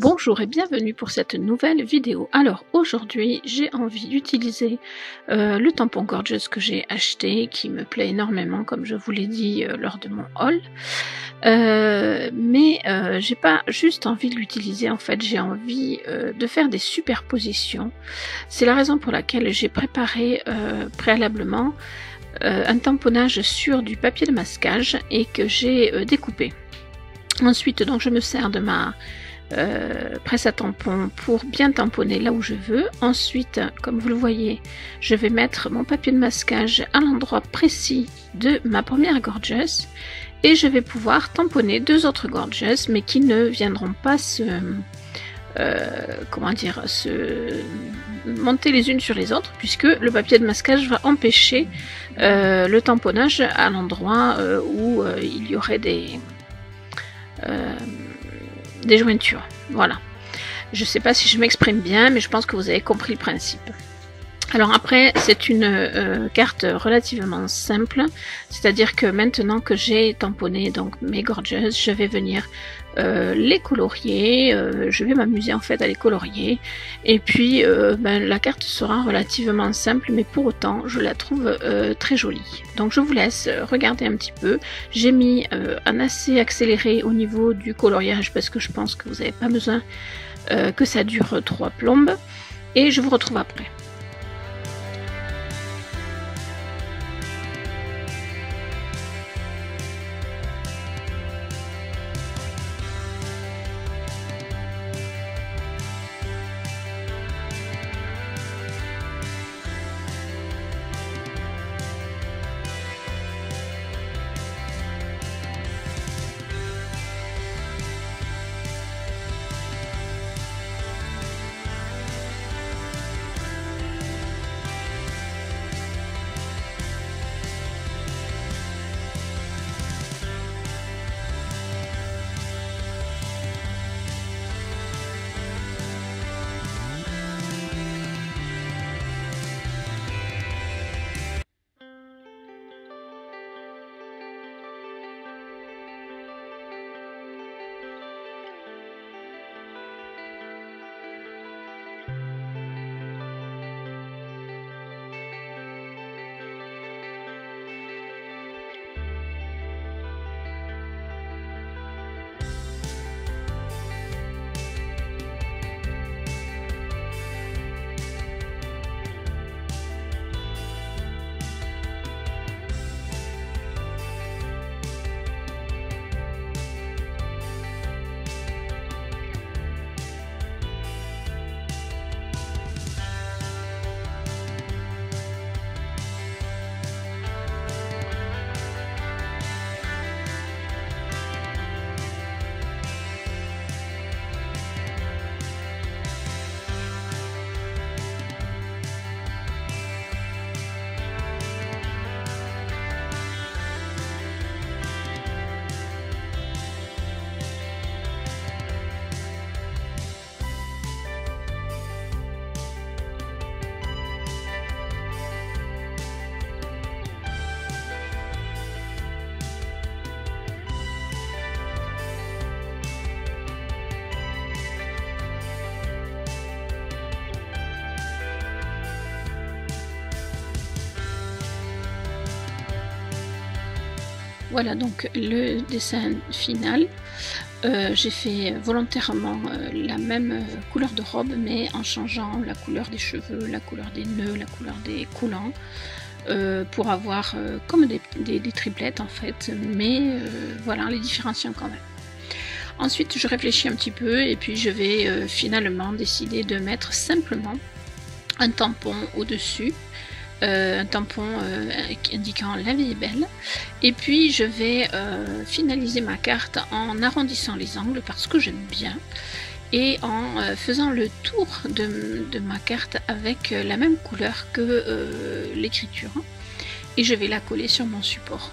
Bonjour et bienvenue pour cette nouvelle vidéo. Alors aujourd'hui j'ai envie d'utiliser le tampon Gorgeous que j'ai acheté, qui me plaît énormément comme je vous l'ai dit lors de mon haul. Mais j'ai pas juste envie de l'utiliser, en fait j'ai envie de faire des superpositions. C'est la raison pour laquelle j'ai préparé préalablement un tamponnage sur du papier de masquage et que j'ai découpé. Ensuite donc je me sers de ma presse à tampon pour bien tamponner là où je veux. Ensuite, comme vous le voyez, je vais mettre mon papier de masquage à l'endroit précis de ma première Gorgeous et je vais pouvoir tamponner deux autres Gorgeous, mais qui ne viendront pas se monter les unes sur les autres, puisque le papier de masquage va empêcher le tamponnage à l'endroit où il y aurait des jointures. Voilà. Je sais pas si je m'exprime bien, mais je pense que vous avez compris le principe. Alors après, c'est une carte relativement simple, c'est-à-dire que maintenant que j'ai tamponné donc mes Gorgeous, je vais venir les colorier, je vais m'amuser en fait à les colorier, et puis la carte sera relativement simple, mais pour autant je la trouve très jolie. Donc je vous laisse regarder un petit peu. J'ai mis un assez accéléré au niveau du coloriage parce que je pense que vous n'avez pas besoin que ça dure 3 plombes, et je vous retrouve après. Voilà donc le dessin final. J'ai fait volontairement la même couleur de robe, mais en changeant la couleur des cheveux, la couleur des nœuds, la couleur des collants, pour avoir comme des triplettes en fait, mais voilà, les différenciant quand même. Ensuite je réfléchis un petit peu et puis je vais finalement décider de mettre simplement un tampon au-dessus. Un tampon indiquant la vie est belle, et puis je vais finaliser ma carte en arrondissant les angles parce que j'aime bien, et en faisant le tour de ma carte avec la même couleur que l'écriture, et je vais la coller sur mon support.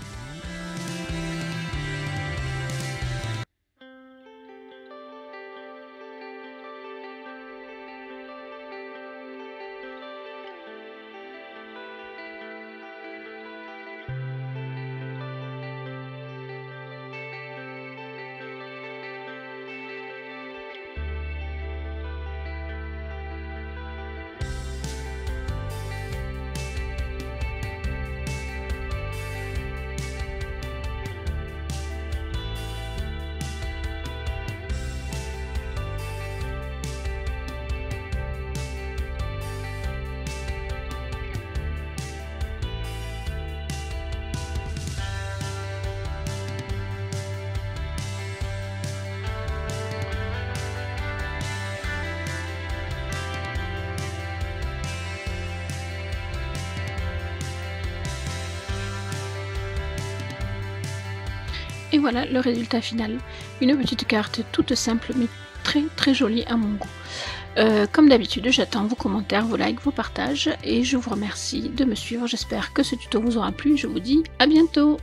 Et voilà le résultat final. Une petite carte toute simple mais très très jolie à mon goût. Comme d'habitude, j'attends vos commentaires, vos likes, vos partages et je vous remercie de me suivre. J'espère que ce tuto vous aura plu. Je vous dis à bientôt.